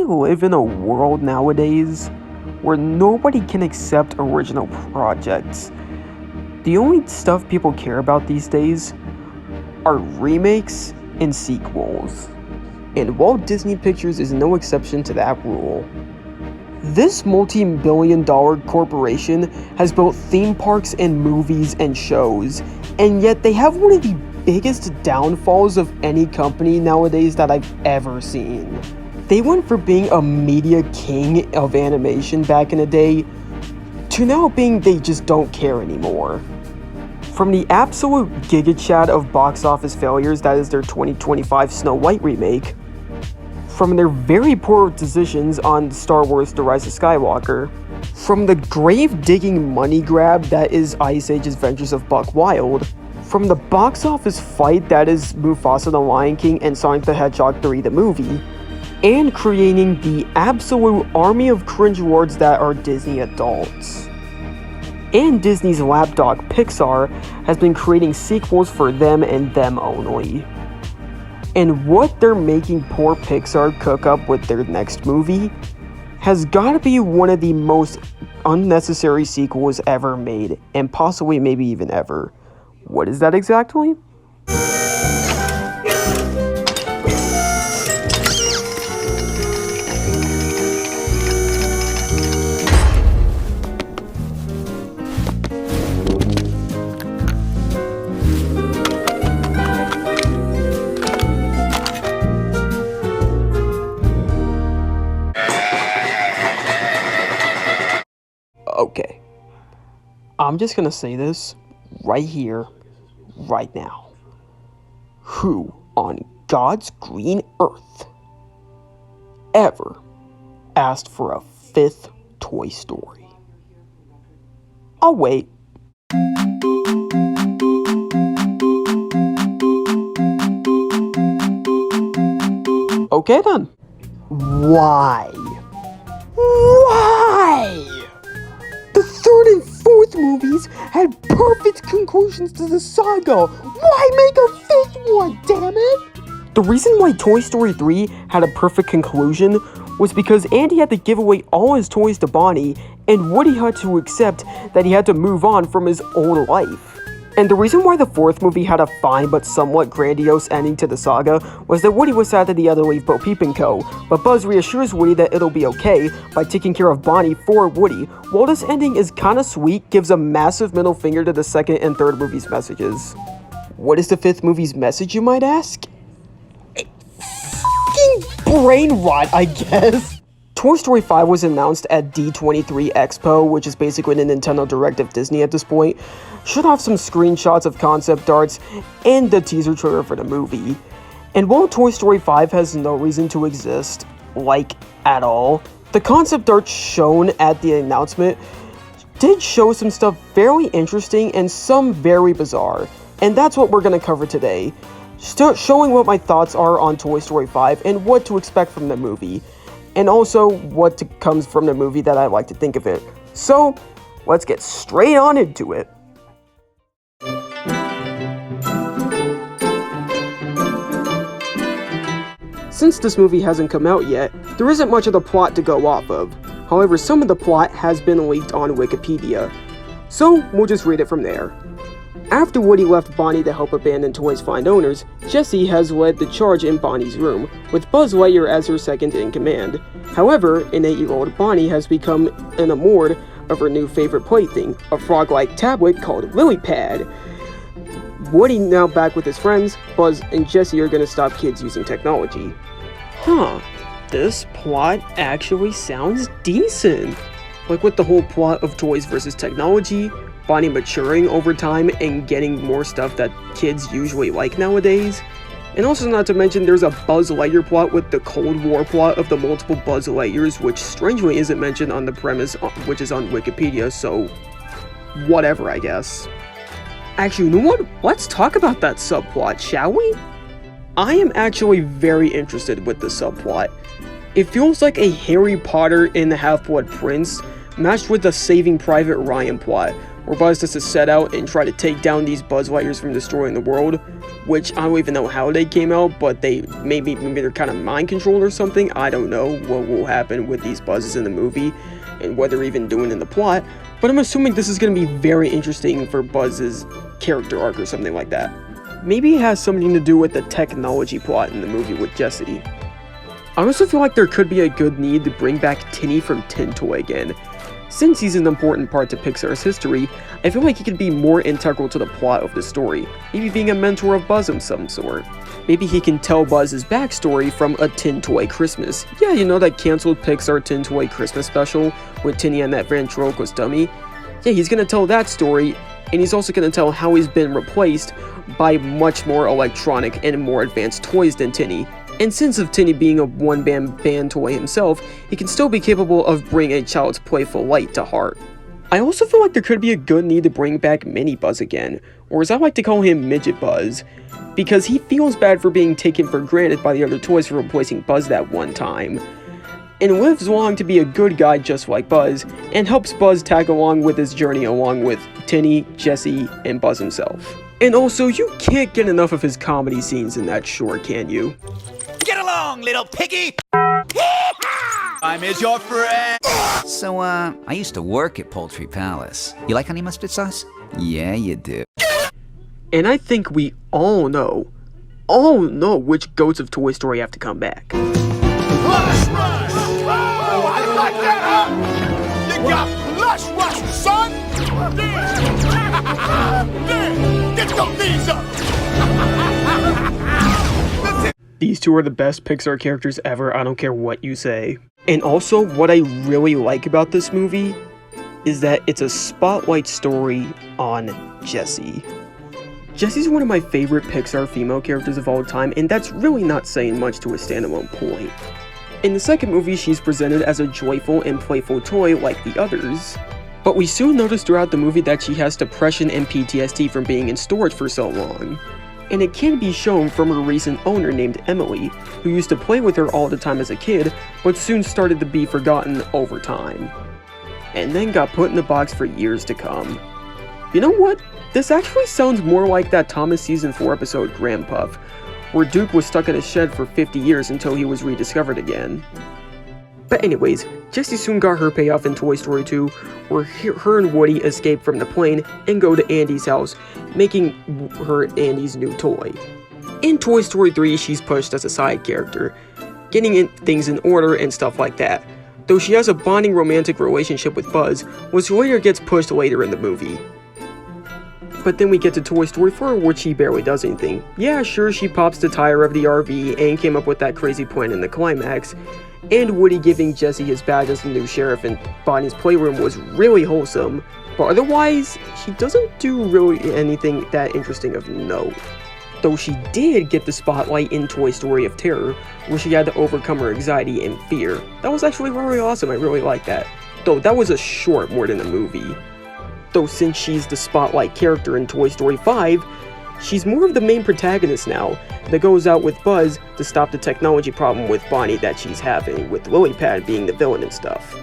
live in a world nowadays where nobody can accept original projects. The only stuff people care about these days are remakes and sequels. And Walt Disney Pictures is no exception to that rule. This multi-billion-dollar corporation has built theme parks and movies and shows, and yet they have one of the biggest downfalls of any company nowadays that I've ever seen. They went from being a media king of animation back in the day to now being they just don't care anymore. From the absolute giga-chat of box office failures that is their 2025 Snow White remake, from their very poor decisions on Star Wars The Rise of Skywalker, from the grave-digging money grab that is Ice Age's Adventures of Buck Wild, from the box office fight that is Mufasa the Lion King and Sonic the Hedgehog 3 the movie, and creating the absolute army of cringe awards that are Disney adults. And Disney's lapdog Pixar has been creating sequels for them and them only. And what they're making poor Pixar cook up with their next movie has gotta be one of the most unnecessary sequels ever made, and possibly maybe even ever. What is that exactly? Okay, I'm just gonna say this right here, right now. Who on God's green earth ever asked for a 5th Toy Story? I'll wait. Okay then. Why? Why? The 3rd and 4th movies had perfect conclusions to the saga. Why make a 5th one, damn it? The reason why Toy Story 3 had a perfect conclusion was because Andy had to give away all his toys to Bonnie, and Woody had to accept that he had to move on from his old life. And the reason why the 4th movie had a fine but somewhat grandiose ending to the saga was that Woody was sad that he had to leave Bo Peep & Co., but Buzz reassures Woody that it'll be okay by taking care of Bonnie for Woody. While this ending is kinda sweet, gives a massive middle finger to the 2nd and 3rd movie's messages. What is the 5th movie's message, you might ask? Fucking brain rot, I guess. Toy Story 5 was announced at D23 Expo, which is basically the Nintendo Direct of Disney at this point. Showed off some screenshots of concept arts and the teaser trailer for the movie. And while Toy Story 5 has no reason to exist, like, at all, the concept art shown at the announcement did show some stuff very interesting and some very bizarre. And that's what we're going to cover today. Showing what my thoughts are on Toy Story 5 and what to expect from the movie. And also what comes from the movie that I like to think of it. So, let's get straight on into it. Since this movie hasn't come out yet, there isn't much of the plot to go off of. However, some of the plot has been leaked on Wikipedia. So, we'll just read it from there. After Woody left Bonnie to help abandoned toys find owners, Jessie has led the charge in Bonnie's room, with Buzz Lightyear as her second-in-command. However, an 8-year-old Bonnie has become enamored of her new favorite plaything, a frog-like tablet called LilyPad. Woody, now back with his friends, Buzz and Jessie are gonna stop kids using technology. Huh, this plot actually sounds decent. Like with the whole plot of toys versus technology, Bonnie maturing over time and getting more stuff that kids usually like nowadays. And also not to mention there's a Buzz Lightyear plot with the Cold War plot of the multiple Buzz Lightyears, which strangely isn't mentioned on the premise, which is on Wikipedia, so whatever, I guess. Actually, you know what? Let's talk about that subplot, shall we? I am actually very interested with the subplot. It feels like a Harry Potter and the Half-Blood Prince matched with the Saving Private Ryan plot, where Buzz has to set out and try to take down these Buzz Lightyears from destroying the world, which I don't even know how they came out, but maybe they're kind of mind controlled or something. I don't know what will happen with these Buzzes in the movie, and what they're even doing in the plot, but I'm assuming this is going to be very interesting for Buzz's character arc or something like that. Maybe it has something to do with the technology plot in the movie with Jessie. I also feel like there could be a good need to bring back Tinny from Tin Toy again. Since he's an important part to Pixar's history, I feel like he could be more integral to the plot of the story, maybe being a mentor of Buzz of some sort. Maybe he can tell Buzz's backstory from A Tin Toy Christmas. Yeah, you know that cancelled Pixar Tin Toy Christmas special with Tinny and that ventriloquist dummy? Yeah, he's gonna tell that story, and he's also gonna tell how he's been replaced by much more electronic and more advanced toys than Tinny. And since of Tinny being a one-band toy himself, he can still be capable of bringing a child's playful light to heart. I also feel like there could be a good need to bring back Mini Buzz again, or as I like to call him, Midget Buzz, because he feels bad for being taken for granted by the other toys for replacing Buzz that one time, and lives long to be a good guy just like Buzz, and helps Buzz tag along with his journey along with Tinny, Jessie, and Buzz himself. And also, you can't get enough of his comedy scenes in that short, can you? Get along, little piggy! I'm your friend! So, I used to work at Poultry Palace. You like honey mustard sauce? Yeah, you do. And I think we all know which goats of Toy Story have to come back. Lush Rush! Oh, I like that, huh? You got Lush Rush, son! There! Get your knees up! These two are the best Pixar characters ever, I don't care what you say. And also, what I really like about this movie is that it's a spotlight story on Jessie. Jessie's one of my favorite Pixar female characters of all time, and that's really not saying much to a standalone point. In the second movie, she's presented as a joyful and playful toy like the others. But we soon notice throughout the movie that she has depression and PTSD from being in storage for so long. And it can be shown from her recent owner named Emily, who used to play with her all the time as a kid, but soon started to be forgotten over time. And then got put in a box for years to come. You know what? This actually sounds more like that Thomas Season 4 episode Grandpuff, where Duke was stuck in a shed for 50 years until he was rediscovered again. But anyways, Jessie soon got her payoff in Toy Story 2, where her and Woody escape from the plane and go to Andy's house, making her Andy's new toy. In Toy Story 3, she's pushed as a side character, getting things in order and stuff like that, though she has a bonding romantic relationship with Buzz, which later gets pushed later in the movie. But then we get to Toy Story 4, where she barely does anything. Yeah, sure, she pops the tire of the RV and came up with that crazy plan in the climax, and Woody giving Jessie his badge as the new sheriff in Bonnie's playroom was really wholesome, but otherwise, she doesn't do really anything that interesting of note. Though she did get the spotlight in Toy Story of Terror, where she had to overcome her anxiety and fear. That was actually really awesome, I really liked that. Though that was a short more than a movie. Though since she's the spotlight character in Toy Story 5, she's more of the main protagonist now, that goes out with Buzz to stop the technology problem with Bonnie that she's having, with LilyPad being the villain and stuff.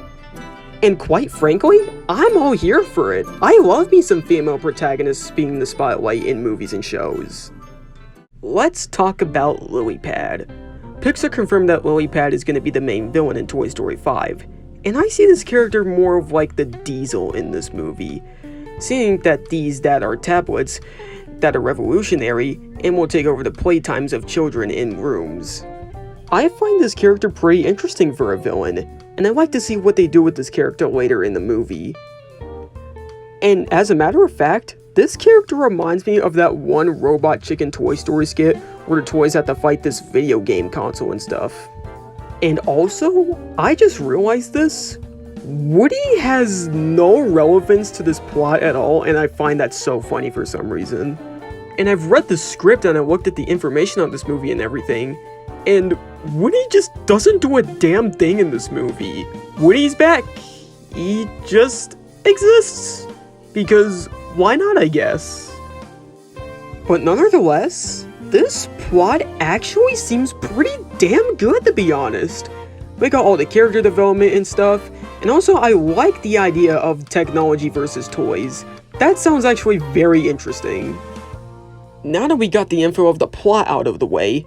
And quite frankly, I'm all here for it. I love me some female protagonists being the spotlight in movies and shows. Let's talk about LilyPad. Pixar confirmed that LilyPad is going to be the main villain in Toy Story 5, and I see this character more of like the Diesel in this movie, seeing that these that are tablets that are revolutionary and will take over the playtimes of children in rooms. I find this character pretty interesting for a villain, and I'd like to see what they do with this character later in the movie. And as a matter of fact, this character reminds me of that one Robot Chicken Toy Story skit where the toys have to fight this video game console and stuff. And also, I just realized this, Woody has no relevance to this plot at all, and I find that so funny for some reason. And I've read the script and I looked at the information on this movie and everything, and Woody just doesn't do a damn thing in this movie. Woody's back. He just exists. Because why not, I guess? But nonetheless, this plot actually seems pretty damn good, to be honest. We got all the character development and stuff, and also I like the idea of technology versus toys. That sounds actually very interesting. Now that we got the info of the plot out of the way,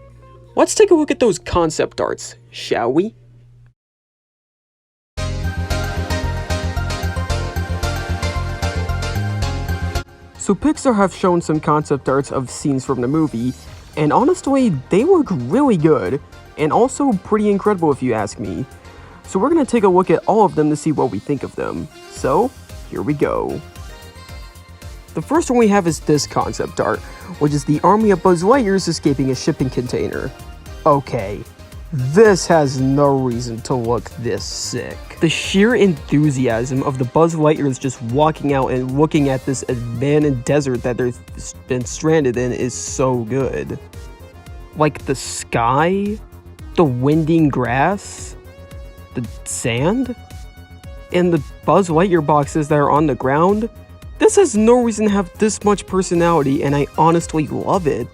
let's take a look at those concept arts, shall we? So Pixar have shown some concept arts of scenes from the movie, and honestly, they look really good, and also pretty incredible if you ask me. So we're gonna take a look at all of them to see what we think of them. So, here we go. The first one we have is this concept art, which is the army of Buzz Lightyears escaping a shipping container. Okay, this has no reason to look this sick. The sheer enthusiasm of the Buzz Lightyears just walking out and looking at this abandoned desert that they've been stranded in is so good. Like the sky, the winding grass, the sand, and the Buzz Lightyear boxes that are on the ground. This has no reason to have this much personality, and I honestly love it.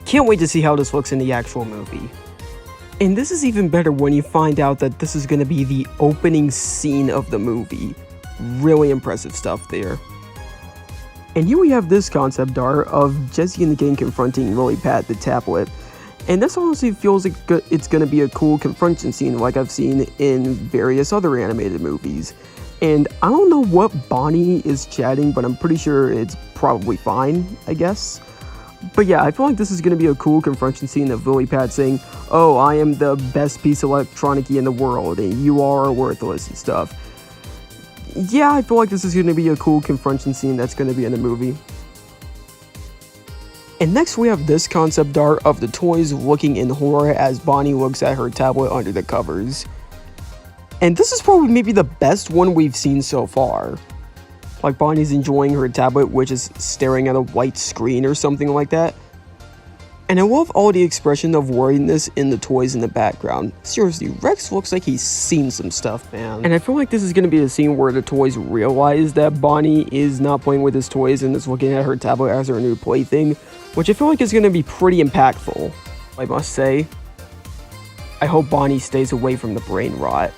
Can't wait to see how this looks in the actual movie. And this is even better when you find out that this is going to be the opening scene of the movie. Really impressive stuff there. And here we have this concept art of Jessie and the gang confronting Lily Pad the tablet. And this honestly feels like it's going to be a cool confrontation scene like I've seen in various other animated movies. And I don't know what Bonnie is chatting, but I'm pretty sure it's probably fine, I guess. But yeah, I feel like this is going to be a cool confrontation scene of Lily Pad saying, "Oh, I am the best piece of electronics in the world, and you are worthless," and stuff. Yeah, I feel like this is going to be a cool confrontation scene that's going to be in the movie. And next we have this concept art of the toys looking in horror as Bonnie looks at her tablet under the covers. And this is probably maybe the best one we've seen so far. Like Bonnie's enjoying her tablet, which is staring at a white screen or something like that. And I love all the expression of worriedness in the toys in the background. Seriously, Rex looks like he's seen some stuff, man. And I feel like this is going to be a scene where the toys realize that Bonnie is not playing with his toys and is looking at her tablet as her new plaything, which I feel like is going to be pretty impactful, I must say. I hope Bonnie stays away from the brain rot.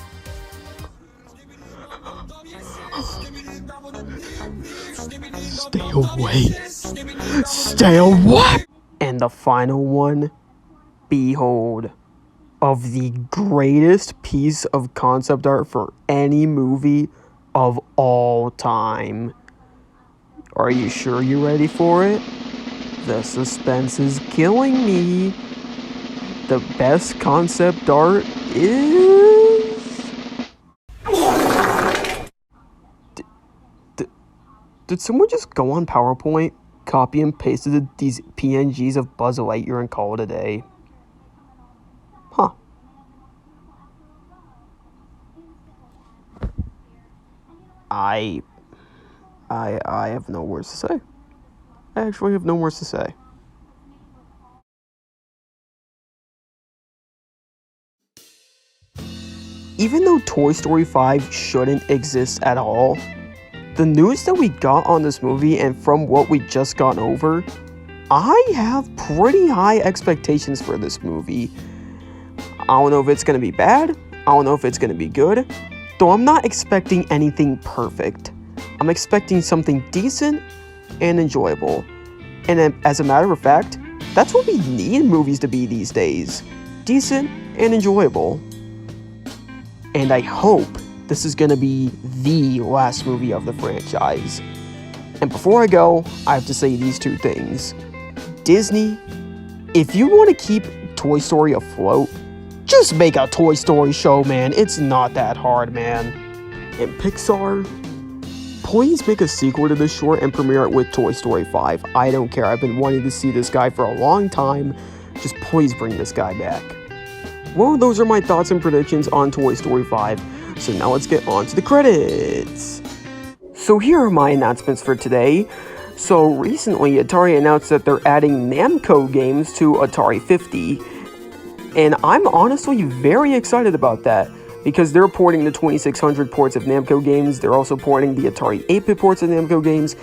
Stay away. Stay away. And the final one, behold, of the greatest piece of concept art for any movie of all time. Are you sure you're ready for it? The suspense is killing me. The best concept art is... Did someone just go on PowerPoint, copy and pasted these PNGs of Buzz Lightyear and call it a day? Huh. I have no words to say. I actually have no words to say. Even though Toy Story 5 shouldn't exist at all, the news that we got on this movie and from what we just gone over, I have pretty high expectations for this movie. I don't know if it's going to be bad, I don't know if it's going to be good, though I'm not expecting anything perfect. I'm expecting something decent and enjoyable. And as a matter of fact, that's what we need movies to be these days. Decent and enjoyable. And I hope this is going to be the last movie of the franchise. And before I go, I have to say these two things. Disney, if you want to keep Toy Story afloat, just make a Toy Story show, man. It's not that hard, man. And Pixar, please make a sequel to this short and premiere it with Toy Story 5. I don't care. I've been wanting to see this guy for a long time. Just please bring this guy back. Well, those are my thoughts and predictions on Toy Story 5. So now let's get on to the credits. So here are my announcements for today. So recently, Atari announced that they're adding Namco games to Atari 50. And I'm honestly very excited about that, because they're porting the 2600 ports of Namco games. They're also porting the Atari 8-bit ports of Namco games.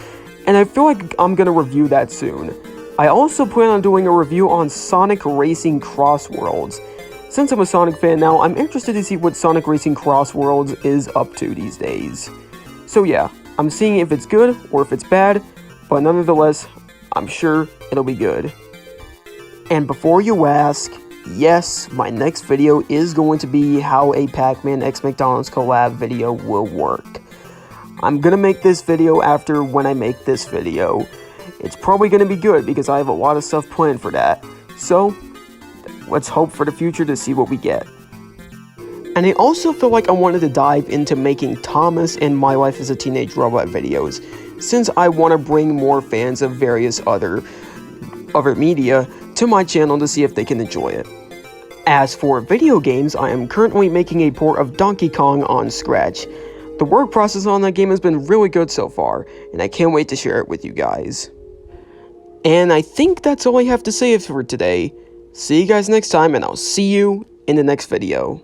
And I feel like I'm going to review that soon. I also plan on doing a review on Sonic Racing Cross Worlds. Since I'm a Sonic fan now, I'm interested to see what Sonic Racing Cross Worlds is up to these days. So yeah, I'm seeing if it's good or if it's bad, but nonetheless, I'm sure it'll be good. And before you ask, yes, my next video is going to be how a Pac-Man x McDonald's collab video will work. I'm gonna make this video after when I make this video. It's probably gonna be good because I have a lot of stuff planned for that. So, let's hope for the future to see what we get. And I also feel like I wanted to dive into making Thomas and My Life as a Teenage Robot videos, since I want to bring more fans of various other media to my channel to see if they can enjoy it. As for video games, I am currently making a port of Donkey Kong on Scratch. The work process on that game has been really good so far, and I can't wait to share it with you guys. And I think that's all I have to say for today. See you guys next time, and I'll see you in the next video.